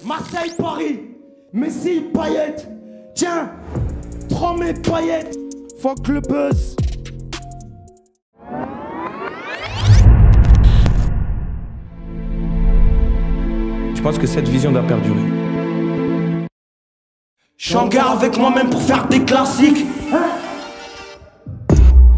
Marseille, Paris, Messi, paillettes. Tiens, prends mes paillettes. Fuck le buzz. Je pense que cette vision doit perdurer. Je suis en guerre avec moi-même pour faire des classiques.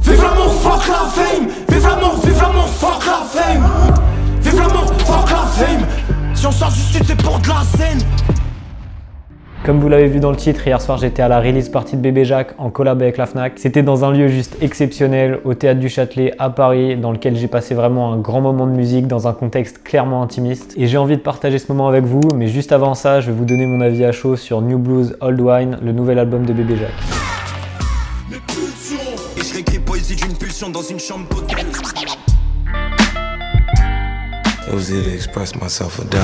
Vive l'amour, fuck la fame. Vive l'amour, fuck la fame. Vive l'amour, fuck la fame. Si on sort juste c'est pour de la scène. Comme vous l'avez vu dans le titre, hier soir j'étais à la release party de Bébé Jacques en collab avec la Fnac. C'était dans un lieu juste exceptionnel, au Théâtre du Châtelet à Paris, dans lequel j'ai passé vraiment un grand moment de musique dans un contexte clairement intimiste. Et j'ai envie de partager ce moment avec vous, mais juste avant ça, je vais vous donner mon avis à chaud sur New Blues Old Wine, le nouvel album de Bébé Jacques. Et je réécris poésie d'une pulsion dans une chambre d'hôtel. Oser to express myself or die.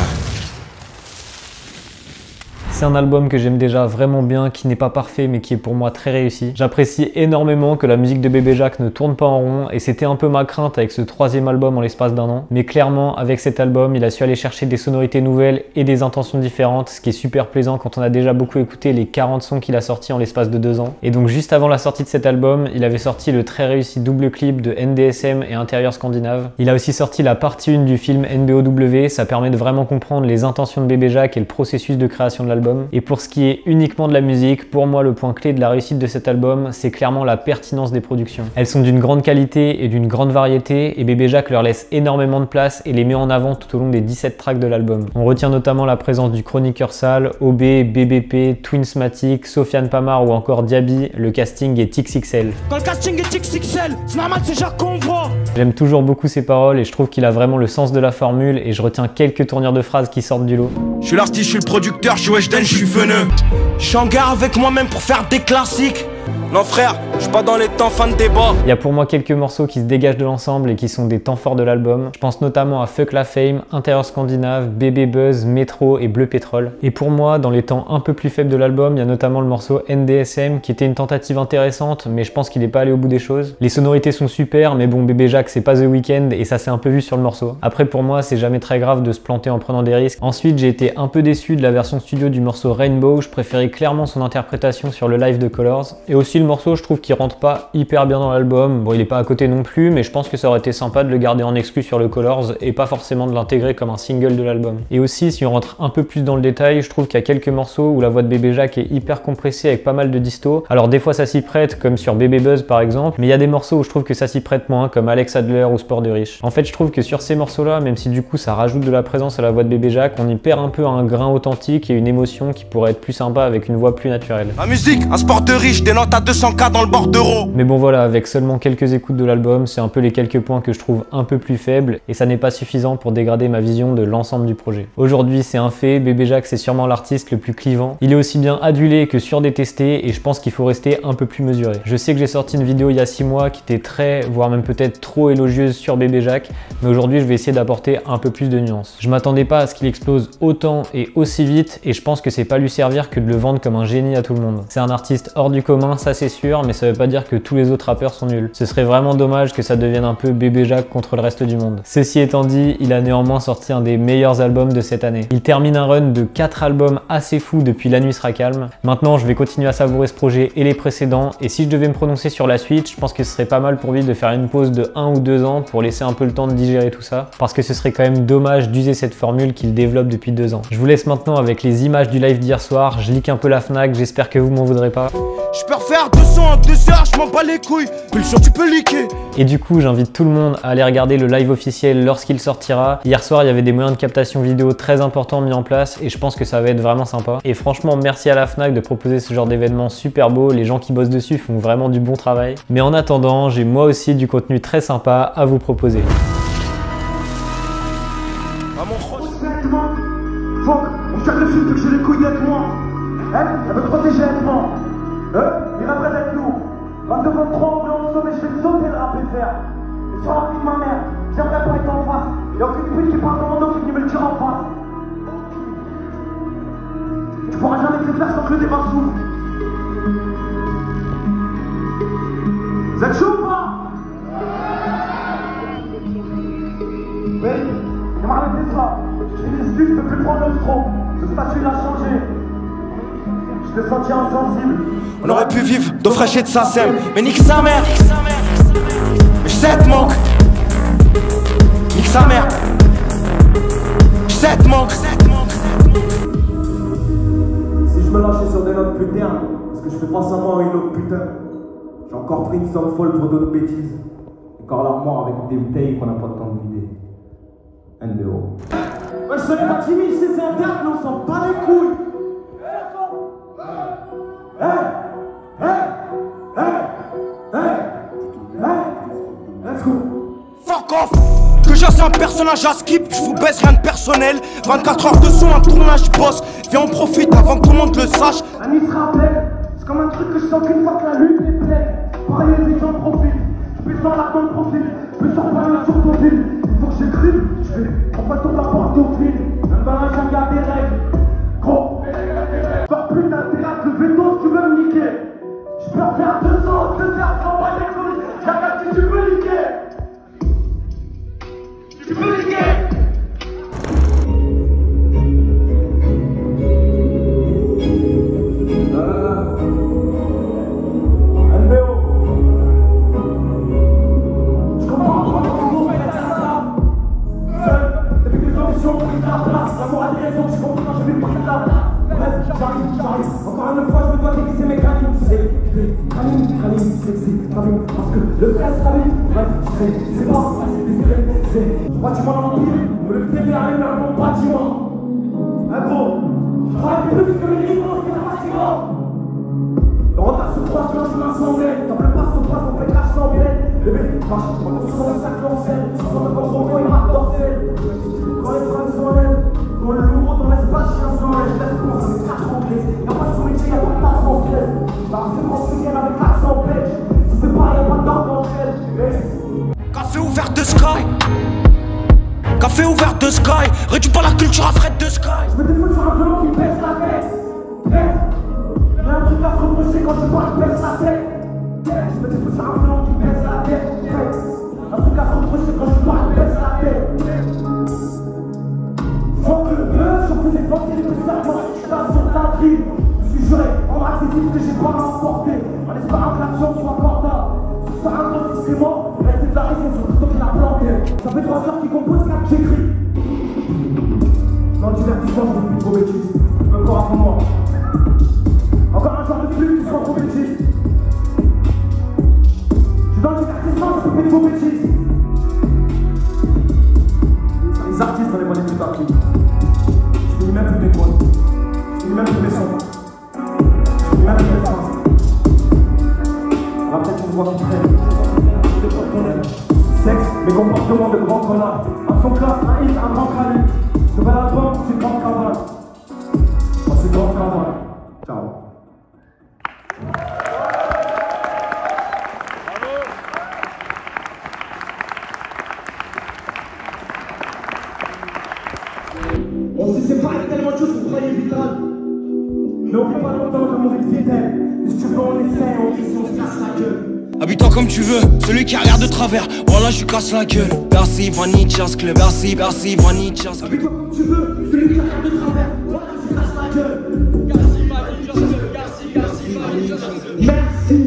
C'est un album que j'aime déjà vraiment bien, qui n'est pas parfait mais qui est pour moi très réussi. J'apprécie énormément que la musique de Bébé Jacques ne tourne pas en rond et c'était un peu ma crainte avec ce troisième album en l'espace d'un an. Mais clairement, avec cet album, il a su aller chercher des sonorités nouvelles et des intentions différentes, ce qui est super plaisant quand on a déjà beaucoup écouté les 40 sons qu'il a sortis en l'espace de 2 ans. Et donc juste avant la sortie de cet album, il avait sorti le très réussi double clip de NDSM et Intérieur Scandinave. Il a aussi sorti la partie 1 du film NBOW, ça permet de vraiment comprendre les intentions de Bébé Jacques et le processus de création de l'album. Et pour ce qui est uniquement de la musique, pour moi le point clé de la réussite de cet album, c'est clairement la pertinence des productions. Elles sont d'une grande qualité et d'une grande variété et Bébé Jacques leur laisse énormément de place et les met en avant tout au long des 17 tracks de l'album. On retient notamment la présence du Chroniqueur Sale, OB, BBP, Twinsmatic, Sofiane Pamar ou encore Diaby. Le casting est XXL. Quand le casting est XXL, c'est normal, c'est Jacques qu'on voit. J'aime toujours beaucoup ses paroles et je trouve qu'il a vraiment le sens de la formule et je retiens quelques tournures de phrases qui sortent du lot. Je suis l'artiste, je suis le producteur, je suis Weshden, je suis veneux. Je suis en guerre avec moi-même pour faire des classiques. Non frère, je suis pas dans les temps fan de débat. Il y a pour moi quelques morceaux qui se dégagent de l'ensemble et qui sont des temps forts de l'album. Je pense notamment à Fuck la Fame, Intérieur Scandinave, Bébé Buzz, Métro et Bleu Pétrole. Et pour moi, dans les temps un peu plus faibles de l'album, il y a notamment le morceau NDSM qui était une tentative intéressante, mais je pense qu'il n'est pas allé au bout des choses. Les sonorités sont super, mais bon, Bébé Jacques c'est pas The Weeknd et ça s'est un peu vu sur le morceau. Après pour moi, c'est jamais très grave de se planter en prenant des risques. Ensuite, j'ai été un peu déçu de la version studio du morceau Rainbow, je préférais clairement son interprétation sur le live de Colors. Et aussi le morceau, je trouve qu'il rentre pas hyper bien dans l'album. Bon, il est pas à côté non plus, mais je pense que ça aurait été sympa de le garder en exclu sur le Colors et pas forcément de l'intégrer comme un single de l'album. Et aussi, si on rentre un peu plus dans le détail, je trouve qu'il y a quelques morceaux où la voix de Bébé Jacques est hyper compressée avec pas mal de disto. Alors des fois ça s'y prête, comme sur Bébé Buzz par exemple, mais il y a des morceaux où je trouve que ça s'y prête moins, comme Alex Adler ou Sport de Riche. En fait, je trouve que sur ces morceaux-là, même si du coup ça rajoute de la présence à la voix de Bébé Jacques, on y perd un peu un grain authentique et une émotion qui pourrait être plus sympa avec une voix plus naturelle. La musique, un sport de riche, des notes à 200K dans le bordereau. Mais bon voilà, avec seulement quelques écoutes de l'album, c'est un peu les quelques points que je trouve un peu plus faibles et ça n'est pas suffisant pour dégrader ma vision de l'ensemble du projet. Aujourd'hui c'est un fait, Bébé Jacques c'est sûrement l'artiste le plus clivant. Il est aussi bien adulé que surdétesté et je pense qu'il faut rester un peu plus mesuré. Je sais que j'ai sorti une vidéo il y a 6 mois qui était très, voire même peut-être trop élogieuse sur Bébé Jacques, mais aujourd'hui je vais essayer d'apporter un peu plus de nuances. Je m'attendais pas à ce qu'il explose autant et aussi vite et je pense que c'est pas lui servir que de le vendre comme un génie à tout le monde. C'est un artiste hors du commun, ça c'est sûr, mais ça veut pas dire que tous les autres rappeurs sont nuls. Ce serait vraiment dommage que ça devienne un peu Bébé Jacques contre le reste du monde. Ceci étant dit, il a néanmoins sorti un des meilleurs albums de cette année. Il termine un run de 4 albums assez fou depuis La Nuit sera calme. Maintenant, je vais continuer à savourer ce projet et les précédents, et si je devais me prononcer sur la suite, je pense que ce serait pas mal pour lui de faire une pause de 1 ou 2 ans pour laisser un peu le temps de digérer tout ça, parce que ce serait quand même dommage d'user cette formule qu'il développe depuis 2 ans. Je vous laisse maintenant avec les images du live d'hier soir, je leak un peu la Fnac, j'espère que vous m'en voudrez pas. Je peux refaire 200 en 2 heures, je m'en bats les couilles. Pulsion, tu peux liquer. Et du coup, j'invite tout le monde à aller regarder le live officiel lorsqu'il sortira. Hier soir, il y avait des moyens de captation vidéo très importants mis en place et je pense que ça va être vraiment sympa. Et franchement, merci à la Fnac de proposer ce genre d'événement super beau. Les gens qui bossent dessus font vraiment du bon travail. Mais en attendant, j'ai moi aussi du contenu très sympa à vous proposer. À mon proche. Fuck, on cherche le film, que j'ai les couilles d'être moi. Elle veut protéger avec moi. Il rêverait d'être nous. 22, 23, on voulait en sauver, je vais sauter le rap et faire. Et sur la vie de ma mère, j'aimerais pas être en face. Y'a aucune pute qui parle dans mon dos qui vient me le dire en face. Tu pourras jamais te faire sans que le débat s'ouvre. Vous êtes chaud ou pas? Oui, il m'a arrêté ça. J'ai des excuses, je peux plus prendre le stro. Ce statut l'a changé. Je te sentis insensible. On aurait pu vivre d'eau fraîche et de sa sème. Mais nique sa mère. Je sais te manque. Nique sa mère. Je sais te manque. Si je me lâchais sur des notes putain, parce que je fais face à moi une autre putain. J'ai encore pris une somme folle pour d'autres bêtises. Encore l'armoire avec des bouteilles qu'on n'a pas le temps de vider. NBO. Ouais, je serais pas timide, c'est interne, mais on s'en bat les couilles. Let's go. Fuck off. Que j'ai un personnage à skip, je vous baisse rien de personnel. 24 heures de son, un tournage boss. Viens on profite avant que tout le monde le sache. La nuit se rappelle, c'est comme un truc que je sens qu'une fois que la lune est pleine. Pareil, les gens profitent. Je pisse dans la bonne profil, je peux sortir sur ton fil. Il faut que j'écrive, je fais on va tourner la porte au fil. Même dans la jungle y'a des règles. Gros, pas plus d'intérêt que le veto si tu veux me niquer. Je peux en faire 200, 2 heures, j'en vois des couilles. Regarde si tu peux niquer. Tu peux niquer. Encore une fois, je me dois déguiser mes canines. C'est parce que le stress t'habite. Bref, c'est pas c'est bâtiment d'empire, mais le pied arrive dans mon bâtiment. Un gros, je travaille plus que les livres qui est un bâtiment. Le retard se croise quand je m'assemblais. T'en pleures pas, se croise, on fait crash sans bilet. Le bébé marche, on est sur le sac l'ancien. Sans le corps, il m'a torté. Quand les phrases s'enlèvent, quand le lourd dans l'espace, chien s'enlève. Laisse commencer, c'est 4 anglais. Y'a pas de son métier, y'a pas de tasse française. Bah, c'est mon week-end avec l'accent pêche. Si c'est pas, y'a pas d'ordre entre elles. Café ouvert de Sky. Café ouvert de Sky. Réduis pas la culture à fret de Sky. Je me défoule sur un violon qui baisse la tête. Y'a un truc à se reprocher quand je parle, baisse la tête. Je me défoule sur un violon qui baisse la tête. Un truc à se reprocher quand je parle, baisse la tête. Faut que le buzz, j'en faisais vanter les petits serpents. Je tape sur ta grille. Je suis juré, en activiste que j'ai pas à emporter. En espérant que l'action soit corda. Ça a un temps discrément, rester de la raison sur le couteau qu'il a planté. Ça fait 3 heures qu'il compose 4 que j'écris. Dans le divertissement, je ne fais plus trop bêtises. Encore après moi. Encore un genre de flux qui sera trop bêtises. Je suis dans le divertissement, je ne fais plus trop bêtises. Les artistes, on les voit les plus artistes. Je finis même plus mes points. Je finis même plus mes sons. Je finis même plus mes phrases. On va peut-être une voix qui traîne. Sexe, mes comportements de grand connard. Un son classe, un hit, un grand calibre. Nouvel album, c'est grand cavale. Oh, c'est grand cavale. Ciao. On s'est séparé tellement de choses qu'on croyait vitales. Mais on vit pas longtemps comme on est fidèle. Mais si tu veux, on essaie, on dit si on se casse la gueule. Habille-toi comme tu veux, celui qui regarde de travers, voilà je lui casse la gueule. Merci Vanitchas Club, merci Vanitchas Club. Habille-toi comme tu veux, celui qui regarde de travers, voilà je lui casse la gueule. Merci Vanitchas Club, merci.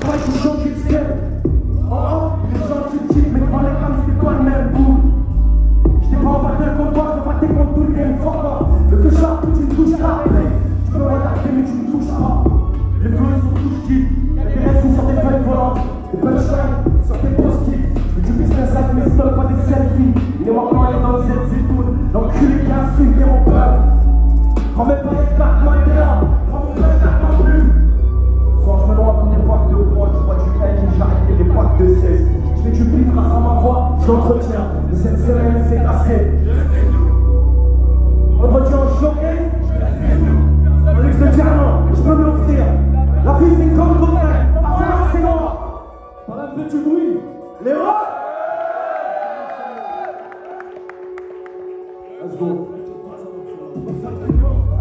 Moi je suis gentil de step. Oh, les gens tu type, mais devant les femmes c'est pas le même bout. J'étais pas en battle contre toi, je battais contre tout le game, fuck off. Le que ça, tu me touches pas, tu peux regarder mais tu me touches pas. Les flots ils sont tous types, y'a des restes sur des feuilles volantes. Des punchlines sur tes post-it. Je du business avec mes snows, pas des selfies. Il est maintenant il est dans le Z-Zitoun. L'enculé qui insulte mon peuple. Prends mes paillettes, carte-moi t'es là. Prends mon peuple, carte-moi plus. Soit je me noie dans des packs de poids, je vois du L, j'arrête des packs de 16. Je fais du pif grâce à ma voix, je l'entretiens. Mais cette semaine c'est cassé. Vendredi en choqué. On est de dire non, je peux me l'offrir. La vie c'est comme ton frère, à faire c'est noir. Par la fête du bruit, les rois. Let's go.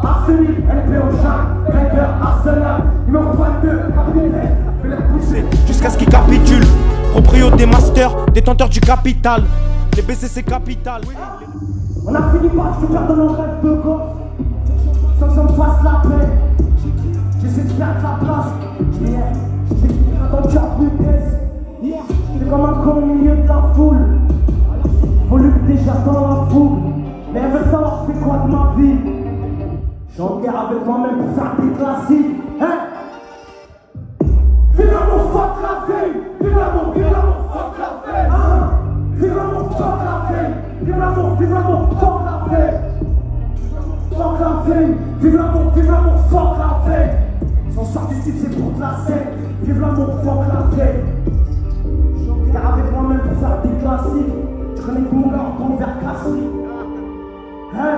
Arsenic, LPO, Jacques, Ranger, Arsenal. Numéro 22, capitaine, fais les pousser Jusqu'à ce qu'il capitule. proprio des masters, détenteurs du capital. Les baisers c'est capital. On a fini par se faire de nos rêves de gosse, sans que ça me fasse la paix. J'essaie de faire de la place, j'étais dans le cap vitesse. J'étais comme un con au milieu de la foule. Volume déjà dans la foule, mais elle veut savoir c'est quoi de ma vie. J'suis en guerre avec moi-même pour faire des classiques, hein. Vive l'amour, fuck la vie. Vive l'amour, fuck la vie. Vive l'amour, fuck la vie. Vive l'amour, fuck la vie. Fuck la vie. Vive l'amour, fuck la vie. Son sort du style c'est pour de la scène. Vive l'amour, fuck la vie. J'suis en guerre avec moi-même pour faire des classiques. Je connais que mon gars en tombe vers classique. Hein?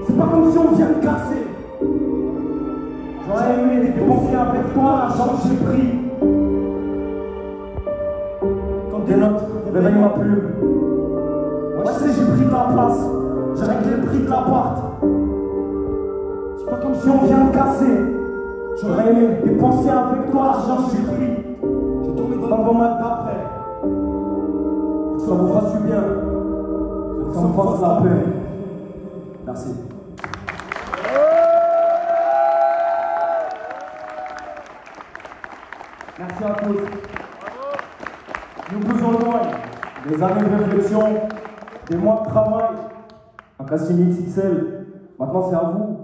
C'est pas comme si on vient de casser. J'aurais aimé dépenser avec toi l'argent que j'ai pris. Quand des notes, réveille ma plume. Moi je sais j'ai pris de la place. J'ai réglé le prix de l'appart. C'est pas comme si on vient de casser. J'aurais aimé dépenser avec toi l'argent que j'ai pris. J'ai tourné dans vos mains d'après. Que ça vous fasse du bien. Que ça me fasse la paix. Merci. Merci à tous. Nous vous enjoignons des années de réflexion, des mois de travail, un casting XXL. Maintenant c'est à vous.